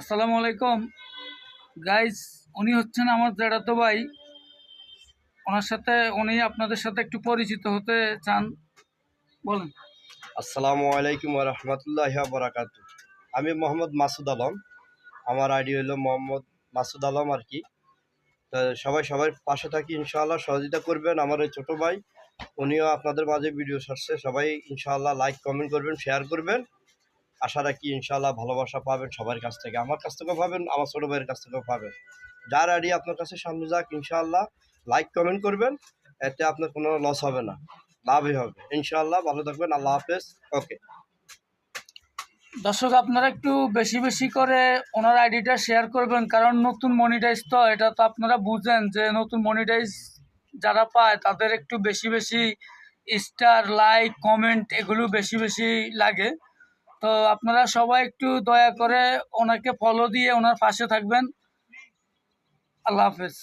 আসসালামু আলাইকুম গাইজ। উনি হচ্ছেন আমার জ্যাঠাতো ভাই। ওনার সাথে উনি আপনাদের সাথে একটু পরিচিত হতে চান, বলেন। আসসালামু আলাইকুম রহমতুল্লাহ বরাকাতু। আমি মোহাম্মদ মাসুদ আলম। আমার আইডি হলো মোহাম্মদ মাসুদ আলম আর কি। তা সবাই পাশে থাকি, ইনশাআল্লাহ সহযোগিতা করবেন। আমার এই ছোটো ভাই, উনিও আপনাদের মাঝে ভিডিও ছাড়ছে। সবাই ইনশাআল্লাহ লাইক কমেন্ট করবেন, শেয়ার করবেন। আশা রাখি ইনশাআল্লাহ ভালোবাসা পাবেন সবার কাছ থেকে, আমার কাছ থেকেও পাবেন, আমার ছোটো ভাইয়ের কাছ থেকেও পাবেন। যার আইডি আপনার কাছে সামনে যাক, ইনশাআল্লাহ লাইক কমেন্ট করবেন। এতে আপনার কোনো লস হবে না, লাভই হবে ইনশাআল্লাহ। ভালো থাকবেন, আল্লাহ হাফেজ। ওকে। দর্শক, আপনারা একটু বেশি বেশি করে ওনার আইডিটা শেয়ার করবেন, কারণ নতুন মনিটাইজ তো, এটা তো আপনারা বুঝেন যে নতুন মনিটাইজ যারা পায় তাদের একটু বেশি বেশি স্টার, লাইক, কমেন্ট এগুলো বেশি বেশি লাগে। তো আপনারা সবাই একটু দয়া করে ওনাকে ফলো দিয়ে ওনার পাশে থাকবেন। আল্লাহ হাফেজ।